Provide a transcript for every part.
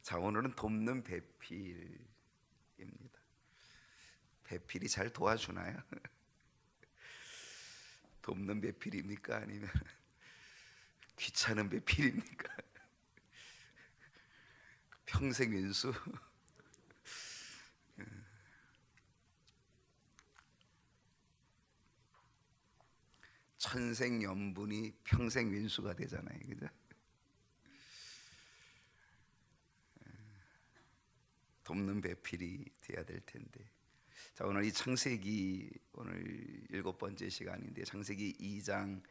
자, 오늘은 돕는 배필입니다. 배필이 잘 도와주나요? 돕는 배필입니까? 아니면 귀찮은 배필입니까? 평생 윈수? 천생연분이 평생 윈수가 되잖아요, 그죠? 돕는 배필이 돼야 될 텐데. 자, 오늘 이 창세기 오늘 7번째 시간인데 창세기 2장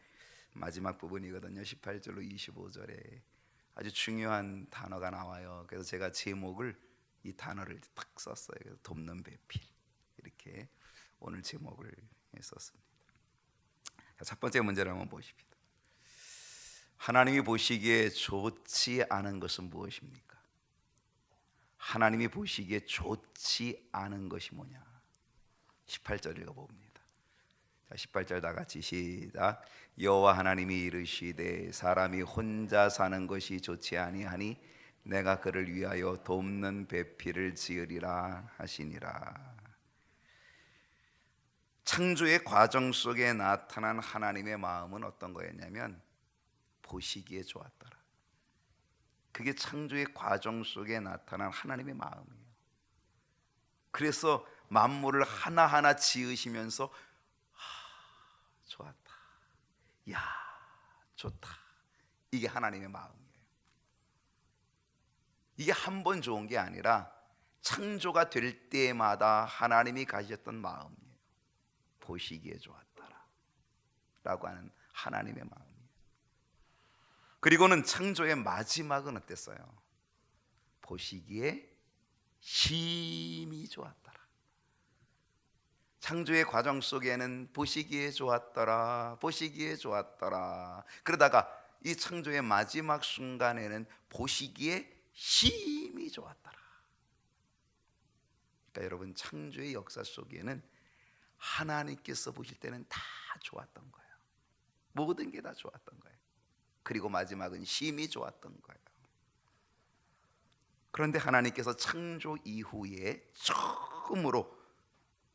마지막 부분이거든요. 18절로 25절에 아주 중요한 단어가 나와요. 그래서 제가 제목을 이 단어를 딱 썼어요. 그래서 돕는 배필, 이렇게 오늘 제목을 썼습니다. 자, 첫 번째 문제를 한번 보십시다. 하나님이 보시기에 좋지 않은 것은 무엇입니까? 하나님이 보시기에 좋지 않은 것이 뭐냐? 18절 읽어봅니다. 자, 18절 다 같이 시작. 여호와 하나님이 이르시되 사람이 혼자 사는 것이 좋지 아니하니 내가 그를 위하여 돕는 배필을 지으리라 하시니라. 창조의 과정 속에 나타난 하나님의 마음은 어떤 거였냐면 보시기에 좋았더라. 그게 창조의 과정 속에 나타난 하나님의 마음이에요. 그래서 만물을 하나하나 지으시면서 좋았다, 야 좋다, 이게 하나님의 마음이에요. 이게 한 번 좋은 게 아니라 창조가 될 때마다 하나님이 가지셨던 마음이에요. 보시기에 좋았더라 라고 하는 하나님의 마음이에요. 그리고는 창조의 마지막은 어땠어요? 보시기에 심히 좋았더라. 창조의 과정 속에는 보시기에 좋았더라, 보시기에 좋았더라. 그러다가 이 창조의 마지막 순간에는 보시기에 심히 좋았더라. 그러니까 여러분, 창조의 역사 속에는 하나님께서 보실 때는 다 좋았던 거예요. 모든 게 다 좋았던 거예요. 그리고 마지막은 심히 좋았던 거예요. 그런데 하나님께서 창조 이후에 처음으로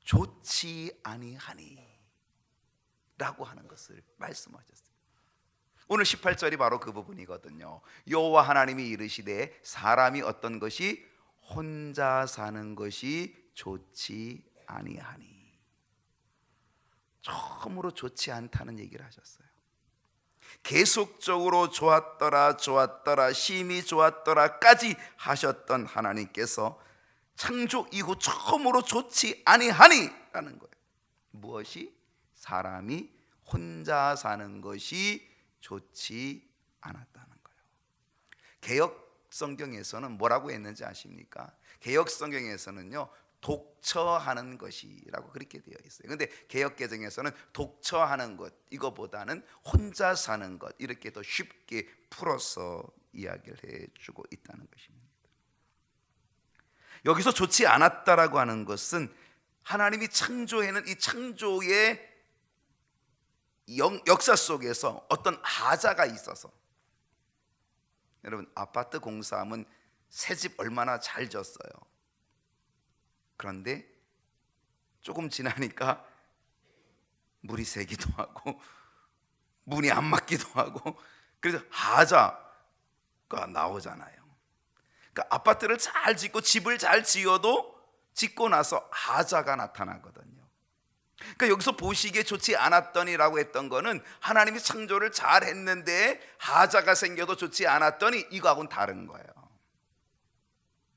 좋지 아니하니 라고 하는 것을 말씀하셨어요. 오늘 18절이 바로 그 부분이거든요. 여호와 하나님이 이르시되 사람이 어떤 것이 혼자 사는 것이 좋지 아니하니. 처음으로 좋지 않다는 얘기를 하셨어요. 계속적으로 좋았더라, 좋았더라, 심히 좋았더라까지 하셨던 하나님께서 창조 이후 처음으로 좋지 아니하니 라는 거예요. 무엇이? 사람이 혼자 사는 것이 좋지 않았다는 거예요. 개역 성경에서는 뭐라고 했는지 아십니까? 개역 성경에서는요, 독처하는 것이라고 그렇게 되어 있어요. 그런데 개역개정에서는 독처하는 것, 이거보다는 혼자 사는 것, 이렇게 더 쉽게 풀어서 이야기를 해주고 있다는 것입니다. 여기서 좋지 않았다라고 하는 것은 하나님이 창조에는 이 창조의 역사 속에서 어떤 하자가 있어서, 여러분, 아파트 공사하면 새집 얼마나 잘 졌어요. 그런데 조금 지나니까 물이 새기도 하고 문이 안 맞기도 하고, 그래서 하자가 나오잖아요. 그러니까 아파트를 잘 짓고 집을 잘 지어도 짓고 나서 하자가 나타나거든요. 그러니까 여기서 보시기에 좋지 않았더니라고 했던 거는 하나님이 창조를 잘 했는데 하자가 생겨도 좋지 않았더니 이거하고는 다른 거예요.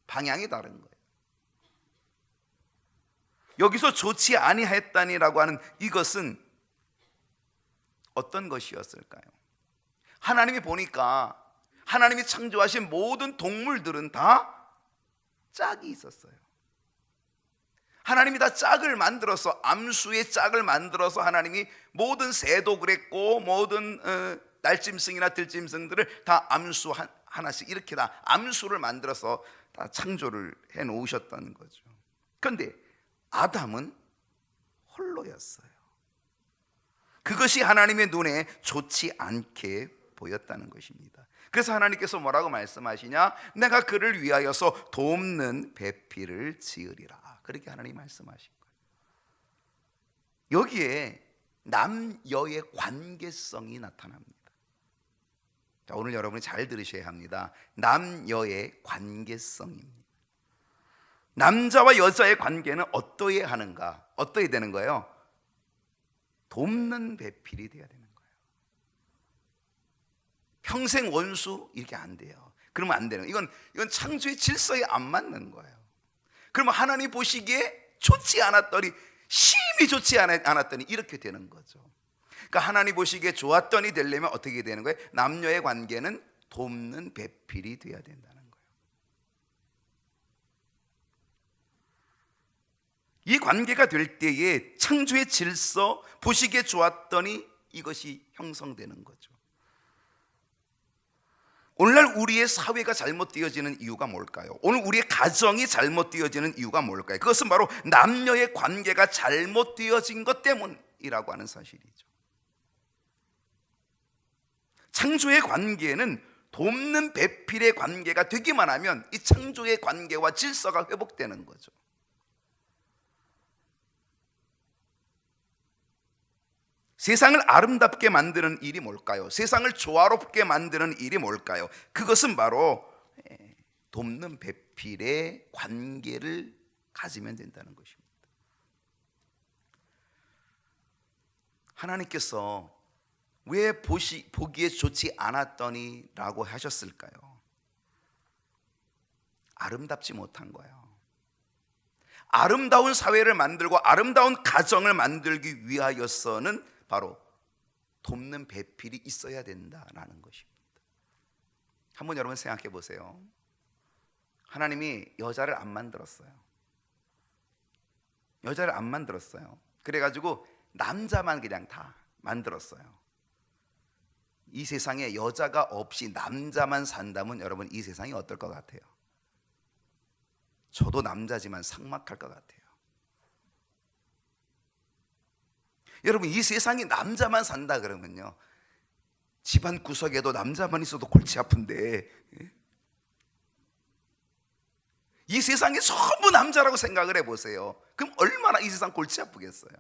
방향이 다른 거예요. 여기서 좋지 아니하였다니라고 하는 이것은 어떤 것이었을까요? 하나님이 보니까 하나님이 창조하신 모든 동물들은 다 짝이 있었어요. 하나님이 다 짝을 만들어서, 암수의 짝을 만들어서 하나님이 모든 새도 그랬고 모든 날짐승이나 들짐승들을 다 암수 하나씩 이렇게 다 암수를 만들어서 다 창조를 해 놓으셨다는 거죠. 그런데 아담은 홀로였어요. 그것이 하나님의 눈에 좋지 않게 보였다는 것입니다. 그래서 하나님께서 뭐라고 말씀하시냐? 내가 그를 위하여서 돕는 배필을 지으리라. 그렇게 하나님이 말씀하신 거예요. 여기에 남여의 관계성이 나타납니다. 자, 오늘 여러분이 잘 들으셔야 합니다. 남여의 관계성입니다. 남자와 여자의 관계는 어떠해야 하는가? 어떠해야 되는 거예요? 돕는 배필이 되어야 되는 거예요. 평생 원수 이렇게 안 돼요. 그러면 안 되는 거예요. 이건 창조의 질서에 안 맞는 거예요. 그러면 하나님 보시기에 좋지 않았더니, 심히 좋지 않았더니 이렇게 되는 거죠. 그러니까 하나님 보시기에 좋았더니 되려면 어떻게 되는 거예요? 남녀의 관계는 돕는 배필이 돼야 된다는 거예요. 이 관계가 될 때에 창조의 질서, 보시기에 좋았더니 이것이 형성되는 거죠. 오늘날 우리의 사회가 잘못되어지는 이유가 뭘까요? 오늘 우리의 가정이 잘못되어지는 이유가 뭘까요? 그것은 바로 남녀의 관계가 잘못되어진 것 때문이라고 하는 사실이죠. 창조의 관계는 돕는 배필의 관계가 되기만 하면 이 창조의 관계와 질서가 회복되는 거죠. 세상을 아름답게 만드는 일이 뭘까요? 세상을 조화롭게 만드는 일이 뭘까요? 그것은 바로 돕는 배필의 관계를 가지면 된다는 것입니다. 하나님께서 왜 보기에 좋지 않았더니 라고 하셨을까요? 아름답지 못한 거예요. 아름다운 사회를 만들고 아름다운 가정을 만들기 위하여서는 바로 돕는 배필이 있어야 된다라는 것입니다. 한번 여러분 생각해 보세요. 하나님이 여자를 안 만들었어요. 여자를 안 만들었어요. 그래가지고 남자만 그냥 다 만들었어요. 이 세상에 여자가 없이 남자만 산다면 여러분 이 세상이 어떨 것 같아요? 저도 남자지만 삭막할 것 같아요. 여러분 이 세상에 남자만 산다 그러면요, 집안 구석에도 남자만 있어도 골치 아픈데, 이 세상에 전부 남자라고 생각을 해보세요. 그럼 얼마나 이 세상 골치 아프겠어요.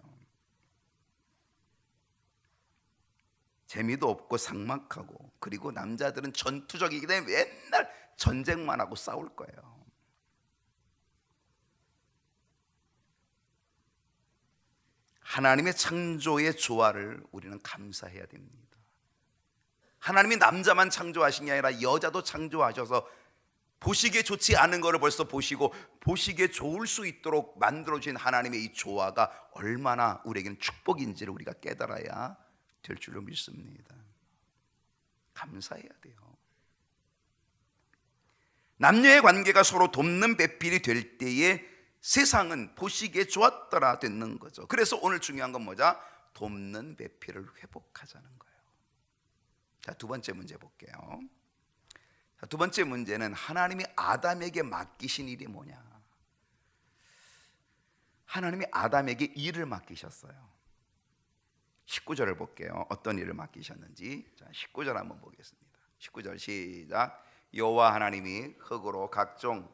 재미도 없고 삭막하고, 그리고 남자들은 전투적이기 때문에 맨날 전쟁만 하고 싸울 거예요. 하나님의 창조의 조화를 우리는 감사해야 됩니다. 하나님이 남자만 창조하신 게 아니라 여자도 창조하셔서 보시기에 좋지 않은 것을 벌써 보시고 보시기에 좋을 수 있도록 만들어진 하나님의 이 조화가 얼마나 우리에게는 축복인지를 우리가 깨달아야 될 줄로 믿습니다. 감사해야 돼요. 남녀의 관계가 서로 돕는 배필이 될 때에 세상은 보시기에 좋았더라 됐는 거죠. 그래서 오늘 중요한 건 뭐죠? 돕는 배필을 회복하자는 거예요. 자, 두 번째 문제 볼게요. 자, 두 번째 문제는 하나님이 아담에게 맡기신 일이 뭐냐? 하나님이 아담에게 일을 맡기셨어요. 19절을 볼게요. 어떤 일을 맡기셨는지. 자, 19절 한번 보겠습니다. 19절 시작. 여호와 하나님이 흙으로 각종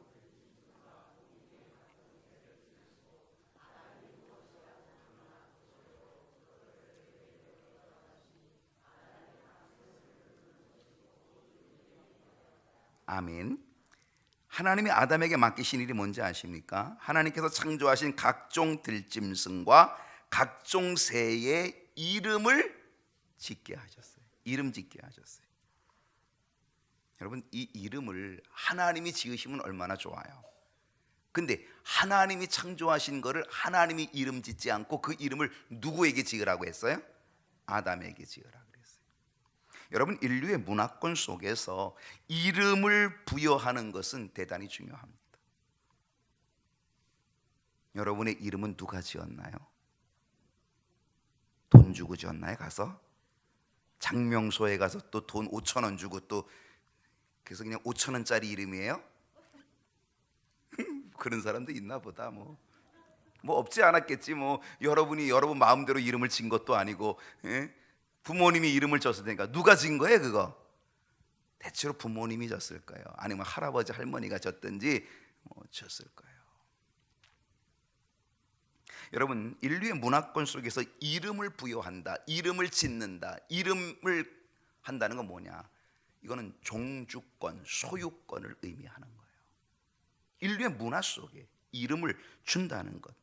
아멘. 하나님이 아담에게 맡기신 일이 뭔지 아십니까? 하나님께서 창조하신 각종 들짐승과 각종 새의 이름을 짓게 하셨어요. 이름 짓게 하셨어요. 여러분 이 이름을 하나님이 지으시면 얼마나 좋아요. 근데 하나님이 창조하신 거를 하나님이 이름 짓지 않고 그 이름을 누구에게 지으라고 했어요? 아담에게 지으라고. 여러분 인류의 문화권 속에서 이름을 부여하는 것은 대단히 중요합니다. 여러분의 이름은 누가 지었나요? 돈 주고 지었나요? 가서 장명소에 가서 또 돈 5,000원 주고 또 그래서 그냥 5,000원짜리 이름이에요? 그런 사람도 있나 보다. 뭐 없지 않았겠지. 여러분이 여러분 마음대로 이름을 진 것도 아니고, 부모님이 이름을 줬을 테니까. 누가 진 거예요 그거? 대체로 부모님이 졌을까요? 아니면 할아버지 할머니가 졌든지 졌을 거예요. 여러분, 인류의 문화권 속에서 이름을 부여한다, 이름을 짓는다, 이름을 한다는 건 뭐냐? 이거는 종주권, 소유권을 의미하는 거예요. 인류의 문화 속에 이름을 준다는 것,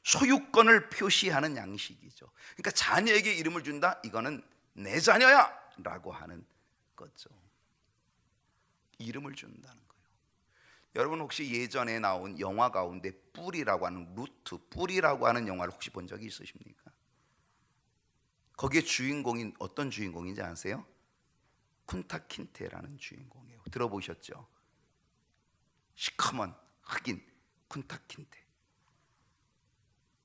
소유권을 표시하는 양식이죠. 그러니까 자녀에게 이름을 준다, 이거는 내 자녀야 라고 하는 거죠. 이름을 준다는 거예요. 여러분, 혹시 예전에 나온 영화 가운데 뿌리라고 하는, 루트, 뿌리라고 하는 영화를 혹시 본 적이 있으십니까? 거기에 주인공인 어떤 주인공인지 아세요? 쿤타 킨테라는 주인공이에요. 들어보셨죠? 시커먼 흑인 쿤타 킨테.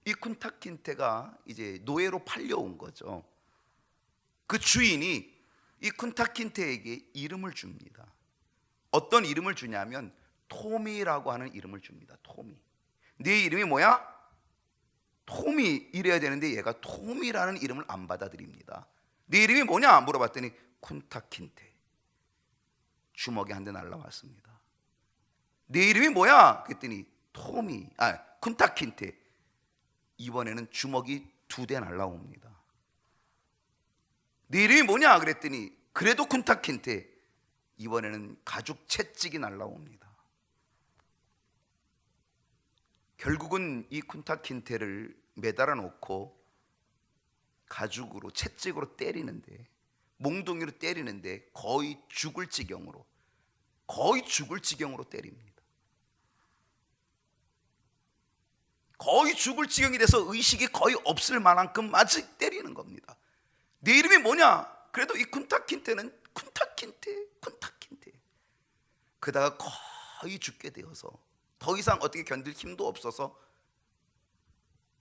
이 쿤타 킨테가 이제 노예로 팔려온 거죠. 그 주인이 이 쿤타 킨테에게 이름을 줍니다. 어떤 이름을 주냐면 토미라고 하는 이름을 줍니다. 토미. 네 이름이 뭐야? 토미 이래야 되는데 얘가 토미라는 이름을 안 받아들입니다. 네 이름이 뭐냐 물어봤더니 쿤타 킨테. 주먹이 한 대 날라왔습니다. 네 이름이 뭐야? 그랬더니 토미, 쿤타 킨테. 이번에는 주먹이 2대 날라옵니다. 네 이름이 뭐냐? 그랬더니 그래도 쿤타 킨테. 이번에는 가죽 채찍이 날라옵니다. 결국은 이 쿤타 킨테를 매달아 놓고 가죽으로 채찍으로 때리는데, 몽둥이로 때리는데 거의 죽을 지경으로 때립니다. 거의 죽을 지경이 돼서 의식이 거의 없을 만큼 아직 때리는 겁니다. 네 이름이 뭐냐? 그래도 이 쿤타 킨테는 쿤타 킨테. 그러다가 거의 죽게 되어서 더 이상 어떻게 견딜 힘도 없어서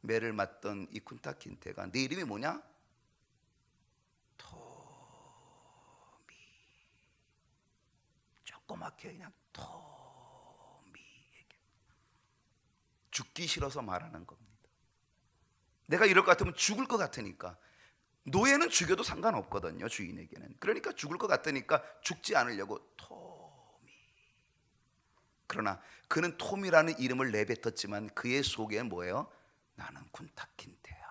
매를 맞던 이 쿤타 킨테가 네 이름이 뭐냐? 토미. 조그맣게 그냥 토미. 죽기 싫어서 말하는 겁니다. 내가 이럴 것 같으면 죽을 것 같으니까. 노예는 죽여도 상관없거든요, 주인에게는. 그러니까 죽을 것 같으니까 죽지 않으려고 토미. 그러나 그는 톰이라는 이름을 내뱉었지만 그의 속에는 뭐예요? 나는 쿤타 킨테야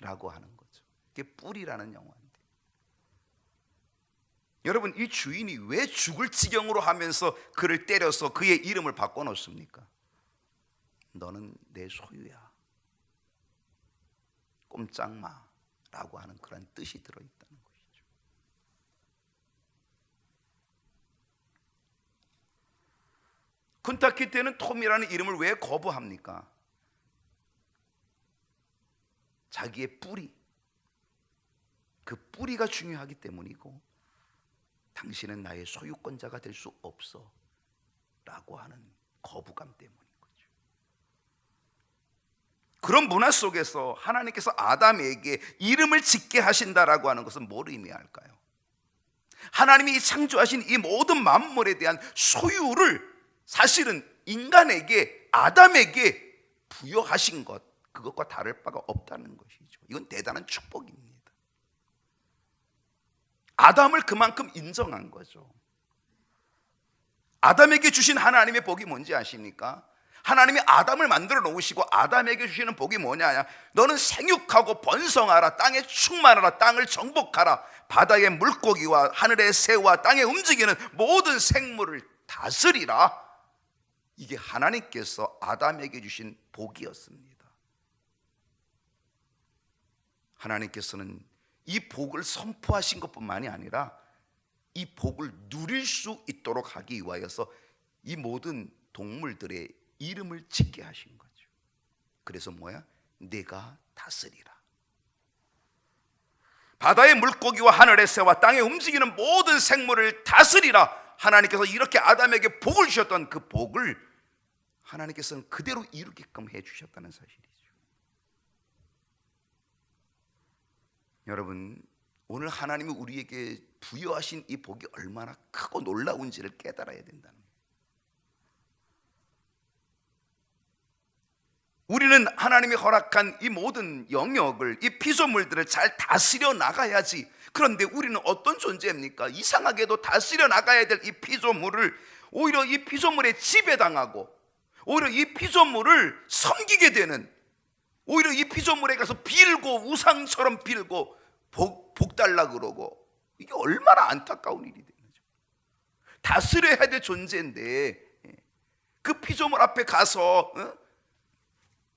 라고 하는 거죠. 이게 뿌리라는 영화인데, 여러분, 이 주인이 왜 죽을 지경으로 하면서 그를 때려서 그의 이름을 바꿔놓습니까? 너는 내 소유야, 꼼짝마 라고 하는 그런 뜻이 들어있다는 것이죠. 쿤타 킨테는 톰이라는 이름을 왜 거부합니까? 자기의 뿌리, 그 뿌리가 중요하기 때문이고, 당신은 나의 소유권자가 될 수 없어 라고 하는 거부감 때문인 거죠. 그런 문화 속에서 하나님께서 아담에게 이름을 짓게 하신다라고 하는 것은 뭘 의미할까요? 하나님이 이 창조하신 이 모든 만물에 대한 소유를 사실은 인간에게, 아담에게 부여하신 것, 그것과 다를 바가 없다는 것이죠. 이건 대단한 축복입니다. 아담을 그만큼 인정한 거죠. 아담에게 주신 하나님의 복이 뭔지 아십니까? 하나님이 아담을 만들어 놓으시고 아담에게 주시는 복이 뭐냐? 너는 생육하고 번성하라, 땅에 충만하라, 땅을 정복하라, 바다의 물고기와 하늘의 새와 땅에 움직이는 모든 생물을 다스리라. 이게 하나님께서 아담에게 주신 복이었습니다. 하나님께서는 이 복을 선포하신 것뿐만이 아니라 이 복을 누릴 수 있도록 하기 위하여서 이 모든 동물들의 이름을 짓게 하신 거죠. 그래서 뭐야? 내가 다스리라. 바다의 물고기와 하늘의 새와 땅에 움직이는 모든 생물을 다스리라. 하나님께서 이렇게 아담에게 복을 주셨던 그 복을 하나님께서는 그대로 이루게끔 해주셨다는 사실이죠. 여러분, 오늘 하나님이 우리에게 부여하신 이 복이 얼마나 크고 놀라운지를 깨달아야 된다는 거예요. 우리는 하나님이 허락한 이 모든 영역을, 이 피조물들을 잘 다스려 나가야지 그런데 우리는 어떤 존재입니까? 이상하게도 다스려 나가야 될 이 피조물을 오히려 이 피조물에 지배당하고 오히려 이 피조물을 섬기게 되는, 오히려 이 피조물에 가서 빌고 우상처럼 빌고 복 달라 그러고, 이게 얼마나 안타까운 일이 되는 거죠. 다스려야 될 존재인데 그 피조물 앞에 가서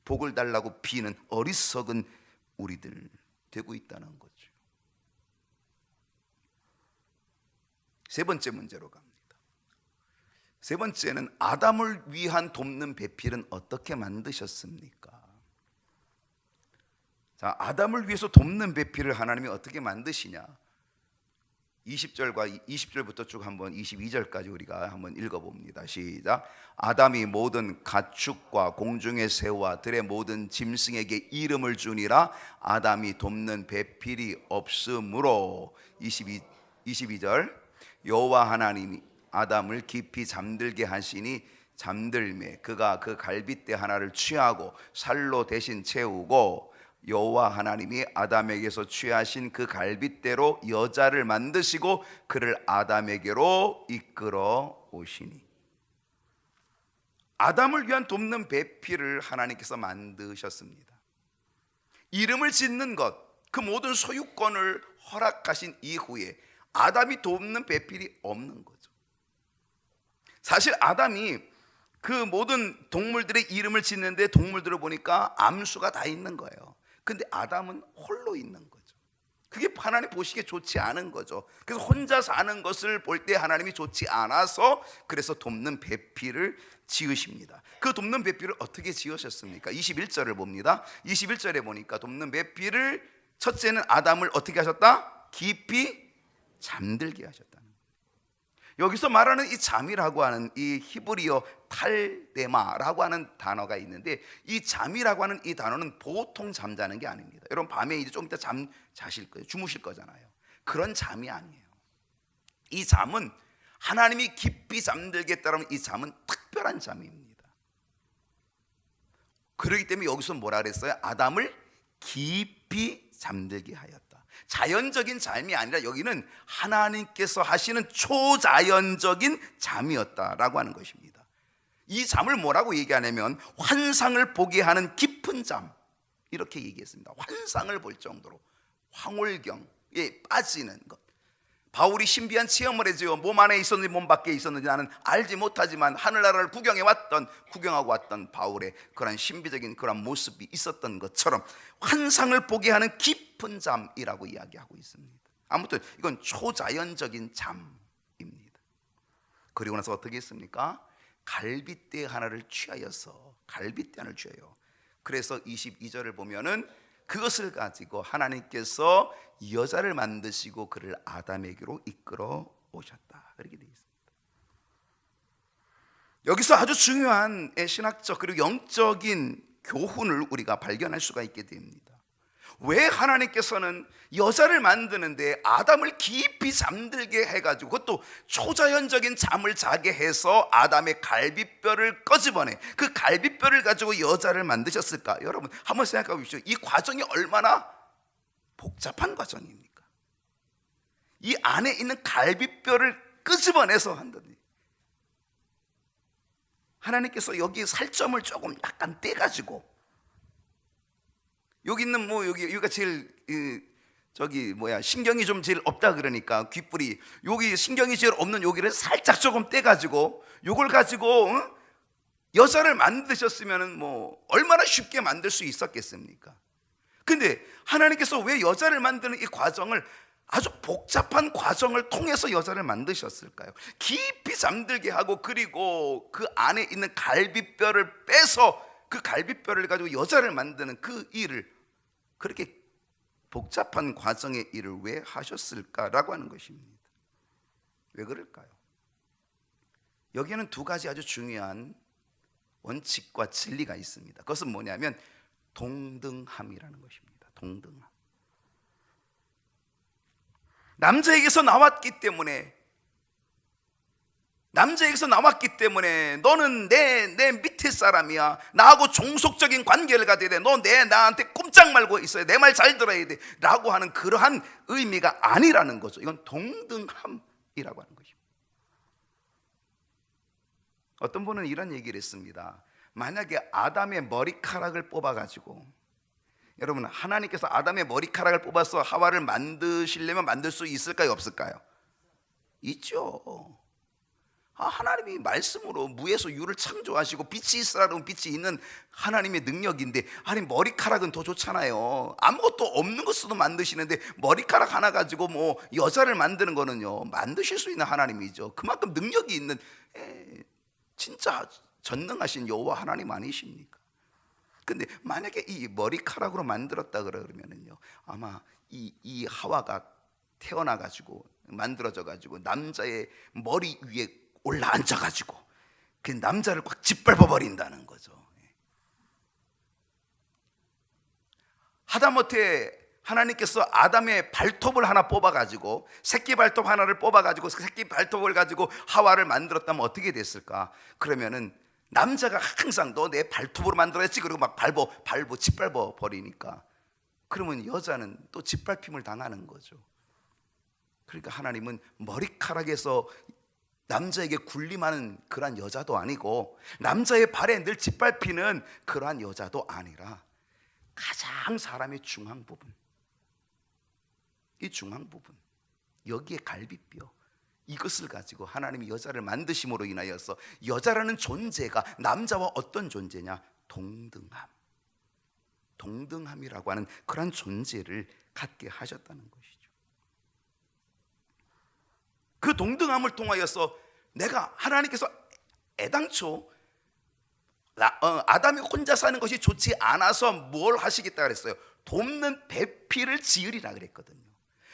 복을 달라고 비는 어리석은 우리들 되고 있다는 거죠. 세 번째 문제로 갑니다. 세 번째는 아담을 위한 돕는 배필은 어떻게 만드셨습니까? 자, 아담을 위해서 돕는 배필을 하나님이 어떻게 만드시냐? 20절과 20절부터 쭉 한번 22절까지 우리가 한번 읽어봅니다. 시작. 아담이 모든 가축과 공중의 새와 들의 모든 짐승에게 이름을 주니라. 아담이 돕는 배필이 없으므로 22절 여호와 하나님이 아담을 깊이 잠들게 하시니 잠들매 그가 그 갈빗대 하나를 취하고 살로 대신 채우고 여호와 하나님이 아담에게서 취하신 그 갈빗대로 여자를 만드시고 그를 아담에게로 이끌어 오시니. 아담을 위한 돕는 배필을 하나님께서 만드셨습니다. 이름을 짓는 것, 그 모든 소유권을 허락하신 이후에 아담이 돕는 배필이 없는 거죠. 사실 아담이 그 모든 동물들의 이름을 짓는데 동물들을 보니까 암수가 다 있는 거예요. 근데 아담은 홀로 있는 거죠. 그게 하나님 보시기에 좋지 않은 거죠. 그래서 혼자 사는 것을 볼 때 하나님이 좋지 않아서 그래서 돕는 배필을 지으십니다. 그 돕는 배필을 어떻게 지으셨습니까? 21절을 봅니다. 21절에 보니까 돕는 배필을 첫째는 아담을 어떻게 하셨다? 깊이 잠들게 하셨다는 거예요. 여기서 말하는 이 잠이라고 하는 이 히브리어 탈데마라고 하는 단어가 있는데, 이 잠이라고 하는 이 단어는 보통 잠자는 게 아닙니다. 여러분 밤에 이제 좀 이따 잠 자실 거예요. 주무실 거잖아요. 그런 잠이 아니에요. 이 잠은 하나님이 깊이 잠들겠다라면 이 잠은 특별한 잠입니다. 그렇기 때문에 여기서 뭐라 그랬어요? 아담을 깊이 잠들게 하였다. 자연적인 잠이 아니라 여기는 하나님께서 하시는 초자연적인 잠이었다라고 하는 것입니다. 이 잠을 뭐라고 얘기하냐면 환상을 보게 하는 깊은 잠, 이렇게 얘기했습니다. 환상을 볼 정도로 황홀경에 빠지는 것. 바울이 신비한 체험을 해줘요. 몸 안에 있었는지 몸 밖에 있었는지 나는 알지 못하지만 하늘나라를 구경하고 왔던 바울의 그런 신비적인 그런 모습이 있었던 것처럼 환상을 보게 하는 깊은 잠이라고 이야기하고 있습니다. 아무튼 이건 초자연적인 잠입니다. 그리고 나서 어떻게 했습니까? 갈빗대 하나를 취하여서, 갈빗대 하나를 취하여, 그래서 22절을 보면은 그것을 가지고 하나님께서 여자를 만드시고 그를 아담에게로 이끌어 오셨다, 그렇게 되어 있습니다. 여기서 아주 중요한 신학적 그리고 영적인 교훈을 우리가 발견할 수가 있게 됩니다. 왜 하나님께서는 여자를 만드는데 아담을 깊이 잠들게 해가지고 그것도 초자연적인 잠을 자게 해서 아담의 갈비뼈를 꺼집어내 그 갈비뼈를 가지고 여자를 만드셨을까? 여러분 한번 생각해 보십시오. 이 과정이 얼마나 복잡한 과정입니까? 이 안에 있는 갈비뼈를 끄집어내서 한다니. 하나님께서 여기 살점을 조금 약간 떼가지고 여기 있는 여기가 제일 신경이 좀 제일 없다 그러니까 귓불이 여기 신경이 제일 없는 여기를 살짝 조금 떼가지고 요걸 가지고 여자를 만드셨으면은 얼마나 쉽게 만들 수 있었겠습니까? 근데 하나님께서 왜 여자를 만드는 이 과정을 아주 복잡한 과정을 통해서 여자를 만드셨을까요? 깊이 잠들게 하고 그리고 그 안에 있는 갈비뼈를 빼서 그 갈비뼈를 가지고 여자를 만드는 그 일을, 그렇게 복잡한 과정의 일을 왜 하셨을까라고 하는 것입니다. 왜 그럴까요? 여기에는 두 가지 아주 중요한 원칙과 진리가 있습니다. 그것은 뭐냐면 동등함이라는 것입니다. 동등함. 남자에게서 나왔기 때문에 남자에게서 나왔기 때문에 너는 내 밑에 사람이야, 나하고 종속적인 관계를 가져야 돼, 너 나한테 꼼짝 말고 있어야 돼, 내 말 잘 들어야 돼 라고 하는 그러한 의미가 아니라는 거죠. 이건 동등함이라고 하는 것입니다. 어떤 분은 이런 얘기를 했습니다. 만약에 아담의 머리카락을 뽑아가지고, 여러분, 하나님께서 아담의 머리카락을 뽑아서 하와를 만드시려면 만들 수 있을까요, 없을까요? 있죠. 하나님이 말씀으로 무에서 유를 창조하시고 빛이 있으라 그러면 빛이 있는 하나님의 능력인데, 아니 머리카락은 더 좋잖아요. 아무것도 없는 것으로 만드시는데 머리카락 하나 가지고 뭐 여자를 만드는 거는요, 만드실 수 있는 하나님이죠. 그만큼 능력이 있는 진짜 전능하신 여호와 하나님 아니십니까? 근데 만약에 이 머리카락으로 만들었다 그러면은요, 아마 이 하와가 태어나 가지고 만들어져 가지고 남자의 머리 위에 올라앉아 가지고 그 남자를 꽉 짓밟아 버린다는 거죠. 하다못해 하나님께서 아담의 발톱을 하나 뽑아 가지고, 새끼 발톱 하나를 뽑아 가지고 새끼 발톱을 가지고 하와를 만들었다면 어떻게 됐을까? 그러면은 남자가 항상 너 내 발톱으로 만들었지 그러고 막 밟고 짓밟아 버리니까, 그러면 여자는 또 짓밟힘을 당하는 거죠. 그러니까 하나님은 머리카락에서 남자에게 군림하는 그러한 여자도 아니고, 남자의 발에 늘 짓밟히는 그러한 여자도 아니라, 가장 사람의 중앙 부분, 이 중앙 부분, 여기에 갈비뼈, 이것을 가지고 하나님이 여자를 만드심으로 인하여서 여자라는 존재가 남자와 어떤 존재냐? 동등함이라고 하는 그런 존재를 갖게 하셨다는 것이죠. 그 동등함을 통하여서 내가, 하나님께서 애당초 아담이 혼자 사는 것이 좋지 않아서 뭘 하시겠다 그랬어요? 돕는 배필을 지으리라 그랬거든요.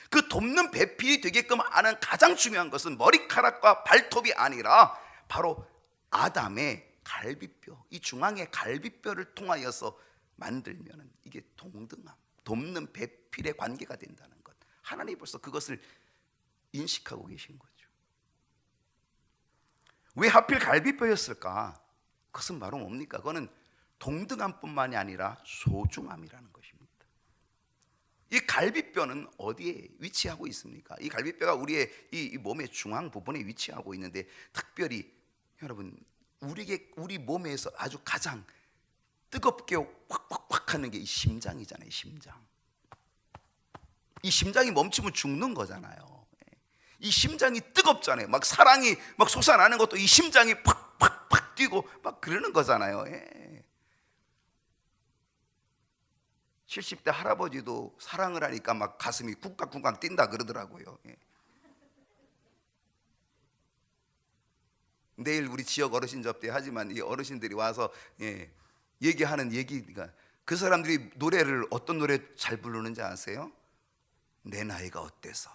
그 돕는 배필이 되게끔 하는 가장 중요한 것은 머리카락과 발톱이 아니라 바로 아담의 갈비뼈, 이 중앙의 갈비뼈를 통하여서 만들면 이게 동등함, 돕는 배필의 관계가 된다는 것, 하나님이 벌써 그것을 인식하고 계신 거죠. 왜 하필 갈비뼈였을까? 그것은 바로 뭡니까? 그거는 동등함뿐만이 아니라 소중함이라는 것입니다. 이 갈비뼈는 어디에 위치하고 있습니까? 이 갈비뼈가 우리의 이 몸의 중앙 부분에 위치하고 있는데, 특별히 여러분, 우리 몸에서 아주 가장 뜨겁게 확 하는 게 이 심장이잖아요. 이 심장이 멈추면 죽는 거잖아요. 이 심장이 뜨겁잖아요. 막 사랑이 막 솟아나는 것도 이 심장이 팍팍팍 뛰고 막 그러는 거잖아요. 70대 할아버지도 사랑을 하니까 막 가슴이 쿵쾅쿵쾅 뛴다 그러더라고요. 내일 우리 지역 어르신 접대 하지만 이 어르신들이 와서 얘기하는 얘기가, 그 사람들이 노래를 어떤 노래 잘 부르는지 아세요? 내 나이가 어때서.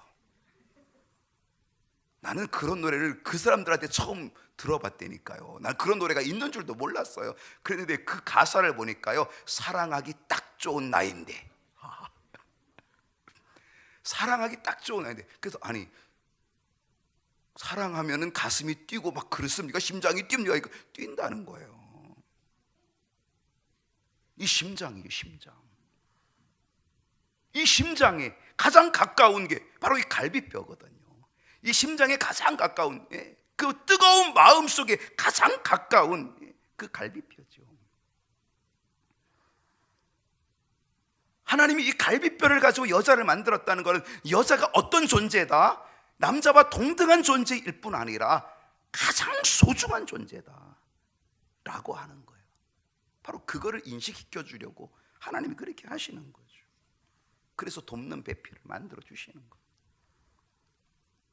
나는 그런 노래를 그 사람들한테 처음 들어봤다니까요. 난 그런 노래가 있는 줄도 몰랐어요. 그런데 그 가사를 보니까요, 사랑하기 딱 좋은 나이인데, 사랑하기 딱 좋은 나이인데, 그래서 아니, 사랑하면은 가슴이 뛰고 막 그렇습니까? 심장이 뜁니까? 뛴다는 거예요. 이 심장이에요, 심장. 이 심장에 가장 가까운 게 바로 이 갈비뼈거든요. 이 심장에 가장 가까운, 그 뜨거운 마음 속에 가장 가까운 그 갈비뼈죠. 하나님이 이 갈비뼈를 가지고 여자를 만들었다는 것은 여자가 어떤 존재다? 남자와 동등한 존재일 뿐 아니라 가장 소중한 존재다 라고 하는 거예요. 바로 그거를 인식시켜 주려고 하나님이 그렇게 하시는 거죠. 그래서 돕는 배필을 만들어 주시는 거예요.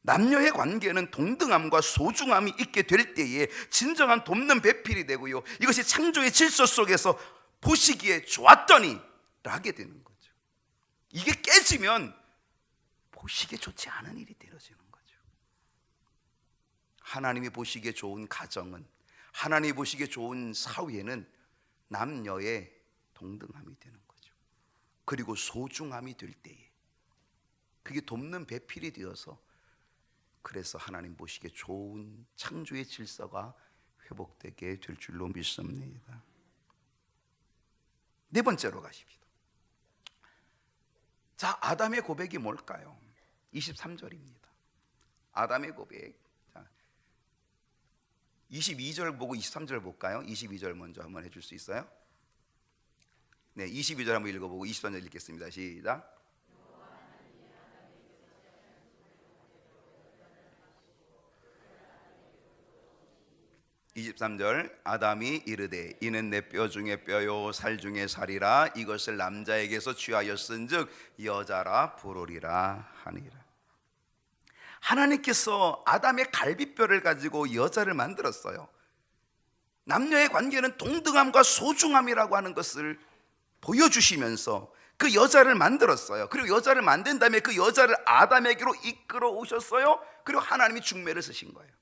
남녀의 관계는 동등함과 소중함이 있게 될 때에 진정한 돕는 배필이 되고요, 이것이 창조의 질서 속에서 보시기에 좋았더니 라게 되는 거죠. 이게 깨지면 보시기에 좋지 않은 일이 되어지는 거죠. 하나님이 보시기에 좋은 가정은, 하나님이 보시기에 좋은 사회는 남녀의 동등함이 되는 거죠. 그리고 소중함이 될 때에 그게 돕는 배필이 되어서 그래서 하나님 보시기에 좋은 창조의 질서가 회복되게 될 줄로 믿습니다. 네 번째로 가십시다. 자, 아담의 고백이 뭘까요? 23절입니다. 아담의 고백. 자, 22절 보고 23절 볼까요? 22절 먼저 한번 해줄 수 있어요? 네, 22절 한번 읽어보고 23절 읽겠습니다. 시작. 23절 아담이 이르되 이는 내 뼈 중에 뼈요 살 중에 살이라 이것을 남자에게서 취하였은즉 여자라 부르리라 하니라. 하나님께서 아담의 갈비뼈를 가지고 여자를 만들었어요. 남녀의 관계는 동등함과 소중함이라고 하는 것을 보여주시면서 그 여자를 만들었어요. 그리고 여자를 만든 다음에 그 여자를 아담에게로 이끌어 오셨어요. 그리고 하나님이 중매를 쓰신 거예요.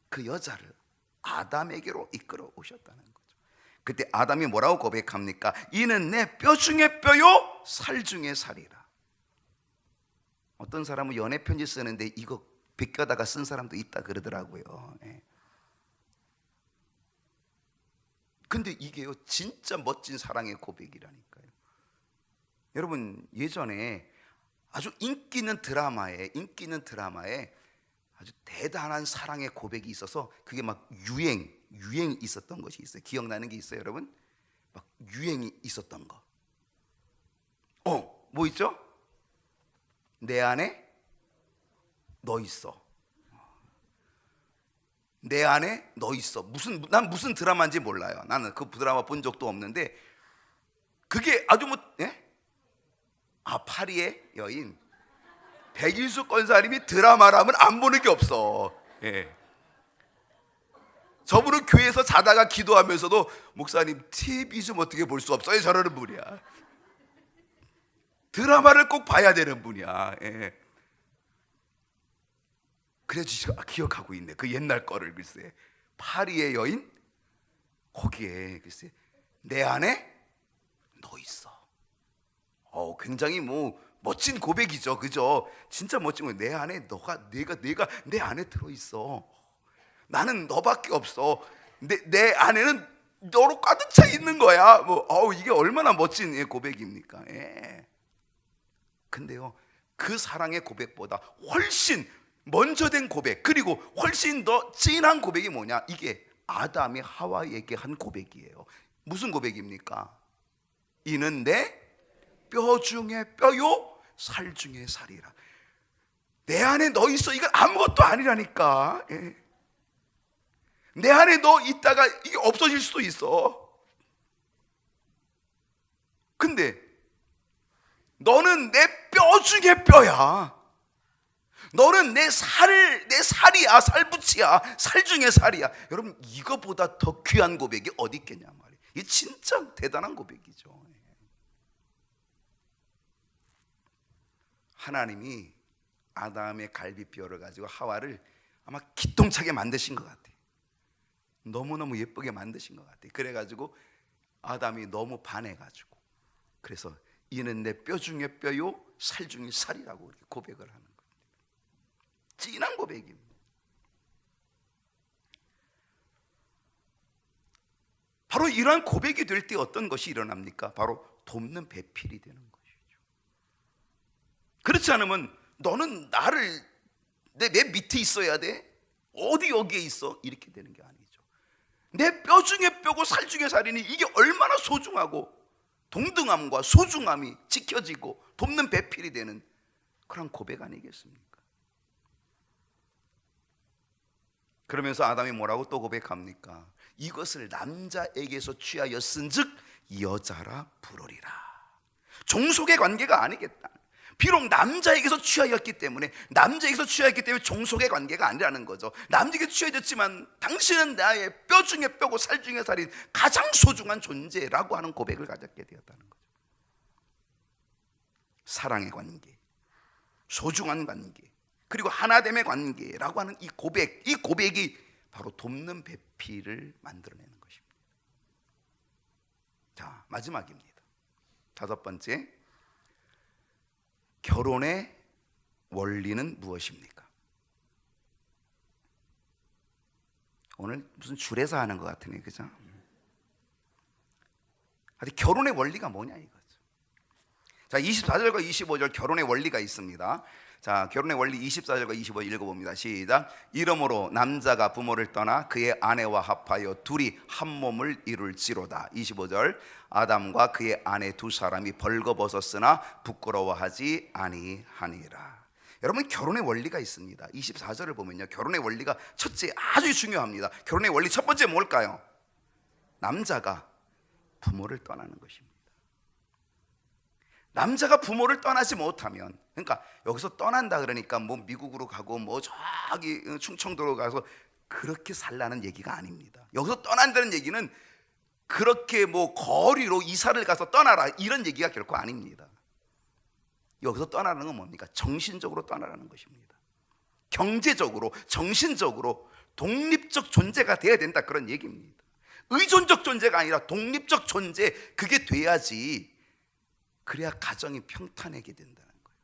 그 여자를 아담에게로 이끌어 오셨다는 거죠. 그때 아담이 뭐라고 고백합니까? 이는 내 뼈 중에 뼈요 살 중에 살이라. 어떤 사람은 연애 편지 쓰는데 이거 베껴다가 쓴 사람도 있다 그러더라고요. 근데 이게요 진짜 멋진 사랑의 고백이라니까요. 여러분 예전에 아주 인기 있는 드라마에 아주 대단한 사랑의 고백이 있어서 그게 막 유행이 있었던 것이 있어요. 기억나는 게 있어요, 여러분? 막 유행이 있었던 거. 뭐 있죠? 내 안에 너 있어. 내 안에 너 있어. 난 무슨 드라마인지 몰라요. 나는 그 드라마 본 적도 없는데 그게 아주 파리의 여인. 백일수 권사님이 드라마라면 안 보는 게 없어. 저분은 교회에서 자다가 기도하면서도 목사님 TV 좀 어떻게 볼 수 없어요? 저러는 분이야. 드라마를 꼭 봐야 되는 분이야. 그래서 제가 기억하고 있네. 그 옛날 거를 글쎄. 파리의 여인 거기에 글쎄 내 안에 너 있어. 굉장히 멋진 고백이죠, 그죠? 진짜 멋진 거예요. 내 안에 내가 내 안에 들어 있어. 나는 너밖에 없어. 내 안에는 너로 가득 차 있는 거야. 이게 얼마나 멋진 고백입니까? 근데요, 그 사랑의 고백보다 훨씬 먼저 된 고백, 그리고 훨씬 더 진한 고백이 뭐냐? 이게 아담이 하와에게 한 고백이에요. 무슨 고백입니까? 이는 내 뼈 중에 뼈요 살 중에 살이라. 내 안에 너 있어. 이건 아무것도 아니라니까. 내 안에 너 있다가 이게 없어질 수도 있어. 근데 너는 내 뼈 중에 뼈야. 너는 내 살이야. 살붙이야. 살 중에 살이야. 여러분 이거보다 더 귀한 고백이 어디 있겠냐 말이에요. 이게 진짜 대단한 고백이죠. 하나님이 아담의 갈비뼈를 가지고 하와를 아마 기똥차게 만드신 것 같아요. 너무너무 예쁘게 만드신 것 같아요. 그래가지고 아담이 너무 반해가지고 그래서 이는 내 뼈 중에 뼈요 살 중에 살이라고 이렇게 고백을 하는 거예요. 진한 고백입니다. 바로 이러한 고백이 될 때 어떤 것이 일어납니까? 바로 돕는 배필이 되는 거예요. 그렇지 않으면 너는 나를 내 밑에 있어야 돼? 어디 여기에 있어? 이렇게 되는 게 아니죠. 내 뼈 중에 뼈고 살 중에 살이니 이게 얼마나 소중하고 동등함과 소중함이 지켜지고 돕는 배필이 되는 그런 고백 아니겠습니까? 그러면서 아담이 뭐라고 또 고백합니까? 이것을 남자에게서 취하였은즉 여자라 부르리라. 종속의 관계가 아니겠다. 비록 남자에게서 취하였기 때문에 종속의 관계가 아니라는 거죠. 남자에게 취하였지만 당신은 나의 뼈 중에 뼈고 살 중에 살인 가장 소중한 존재라고 하는 고백을 가졌게 되었다는 거죠. 사랑의 관계, 소중한 관계, 그리고 하나됨의 관계라고 하는 이 고백이 바로 돕는 배필을 만들어내는 것입니다. 자, 마지막입니다. 5번째, 결혼의 원리는 무엇입니까? 오늘 무슨 줄에서 하는 것 같으네, 그죠? 결혼의 원리가 뭐냐 이거죠. 자, 24절과 25절 결혼의 원리가 있습니다. 자, 결혼의 원리 24절과 25절 읽어봅니다. 시작. 이러므로 남자가 부모를 떠나 그의 아내와 합하여 둘이 한 몸을 이룰지로다. 25절. 아담과 그의 아내 두 사람이 벌거벗었으나 부끄러워하지 아니하니라. 여러분, 결혼의 원리가 있습니다. 24절을 보면요, 결혼의 원리가 첫째 아주 중요합니다. 결혼의 원리 첫 번째 뭘까요? 남자가 부모를 떠나는 것입니다. 남자가 부모를 떠나지 못하면, 그러니까 여기서 떠난다 그러니까 뭐 미국으로 가고 뭐 저기 충청도로 가서 그렇게 살라는 얘기가 아닙니다. 여기서 떠난다는 얘기는 그렇게 뭐 거리로 이사를 가서 떠나라 이런 얘기가 결코 아닙니다. 여기서 떠나는 건 뭡니까? 정신적으로 떠나라는 것입니다. 경제적으로, 정신적으로 독립적 존재가 돼야 된다, 그런 얘기입니다. 의존적 존재가 아니라 독립적 존재, 그게 돼야지, 그래야 가정이 평탄하게 된다는 거예요.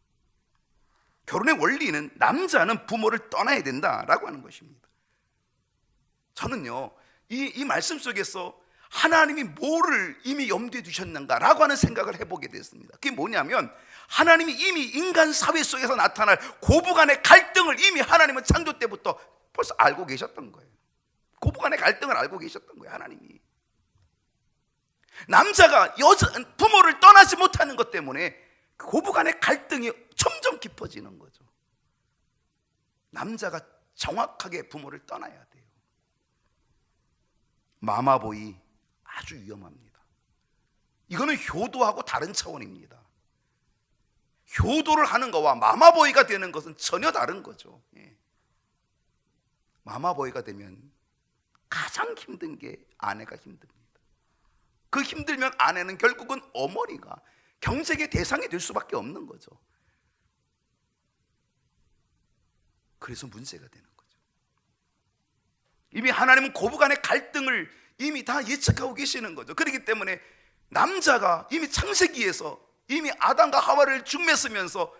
결혼의 원리는 남자는 부모를 떠나야 된다라고 하는 것입니다. 저는요, 이 말씀 속에서 하나님이 뭐를 이미 염두에 두셨는가라고 하는 생각을 해보게 됐습니다. 그게 뭐냐면, 하나님이 이미 인간 사회 속에서 나타날 고부간의 갈등을 이미 하나님은 창조 때부터 벌써 알고 계셨던 거예요. 고부간의 갈등을 알고 계셨던 거예요, 하나님이. 남자가 부모를 떠나지 못하는 것 때문에 고부간의 갈등이 점점 깊어지는 거죠. 남자가 정확하게 부모를 떠나야 돼요. 마마보이 아주 위험합니다. 이거는 효도하고 다른 차원입니다. 효도를 하는 것과 마마보이가 되는 것은 전혀 다른 거죠. 마마보이가 되면 가장 힘든 게 아내가 힘듭니다. 그 힘들면 아내는 결국은 어머니가 경쟁의 대상이 될 수밖에 없는 거죠. 그래서 문제가 되는 거죠. 이미 하나님은 고부간의 갈등을 이미 다 예측하고 계시는 거죠. 그렇기 때문에 남자가 이미 창세기에서 이미 아담과 하와를 죽였으면서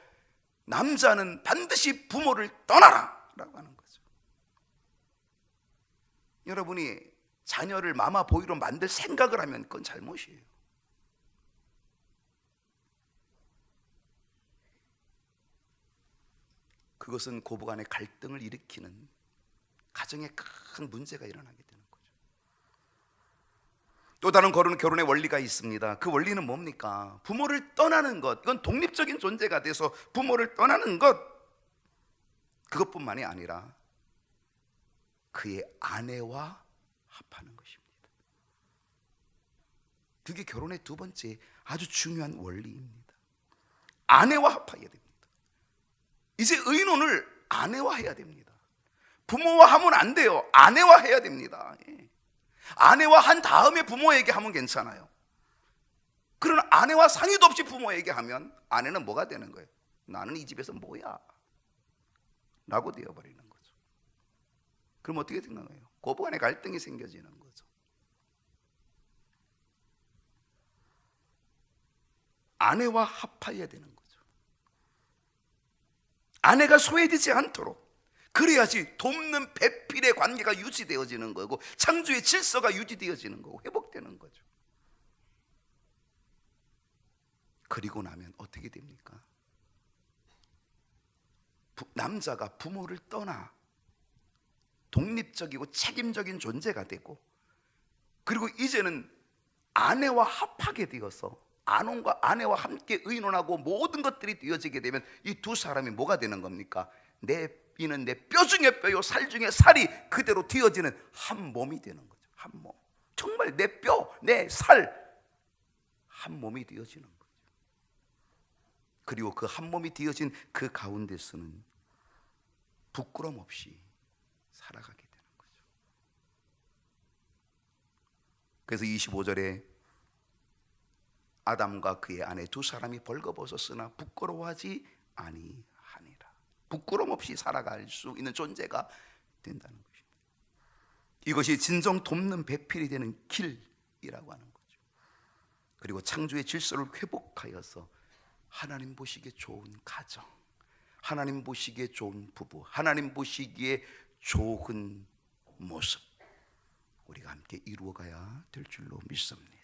남자는 반드시 부모를 떠나라 라고 하는 거죠. 여러분이 자녀를 마마보이로 만들 생각을 하면 그건 잘못이에요. 그것은 고부간의 갈등을 일으키는 가정에 큰 문제가 일어나게 되는 거죠. 또 다른 결혼의 원리가 있습니다. 그 원리는 뭡니까? 부모를 떠나는 것, 이건 독립적인 존재가 돼서 부모를 떠나는 것, 그것뿐만이 아니라 그의 아내와 합하는 것입니다. 그게 결혼의 두 번째 아주 중요한 원리입니다. 아내와 합해야 됩니다. 이제 의논을 아내와 해야 됩니다. 부모와 하면 안 돼요. 아내와 해야 됩니다. 아내와 한 다음에 부모에게 하면 괜찮아요. 그러나 아내와 상의도 없이 부모에게 하면 아내는 뭐가 되는 거예요? 나는 이 집에서 뭐야? 라고 되어버리는 거죠. 그럼 어떻게 되는 거예요? 고부간의 갈등이 생겨지는 거죠. 아내와 합하여야 되는 거죠. 아내가 소외되지 않도록, 그래야지 돕는 배필의 관계가 유지되어지는 거고 창조의 질서가 유지되어지는 거고 회복되는 거죠. 그리고 나면 어떻게 됩니까? 남자가 부모를 떠나 독립적이고 책임적인 존재가 되고, 그리고 이제는 아내와 합하게 되어서 아내와 함께 의논하고 모든 것들이 되어지게 되면 이 두 사람이 뭐가 되는 겁니까? 이는 내 뼈 중에 뼈요 살 중에 살이 그대로 되어지는 한 몸이 되는 거죠. 한 몸. 정말 내 뼈, 내 살 한 몸이 되어지는 거죠. 그리고 그 한 몸이 되어진 그 가운데서는 부끄럼 없이 살아가게 되는 거죠. 그래서 25절에 아담과 그의 아내 두 사람이 벌거벗었으나 부끄러워하지 아니하니라. 부끄럼 없이 살아갈 수 있는 존재가 된다는 것입니다. 이것이 진정 돕는 배필이 되는 길이라고 하는 거죠. 그리고 창조의 질서를 회복하여서 하나님 보시기에 좋은 가정, 하나님 보시기에 좋은 부부, 하나님 보시기에 좋은 모습, 우리가 함께 이루어가야 될 줄로 믿습니다.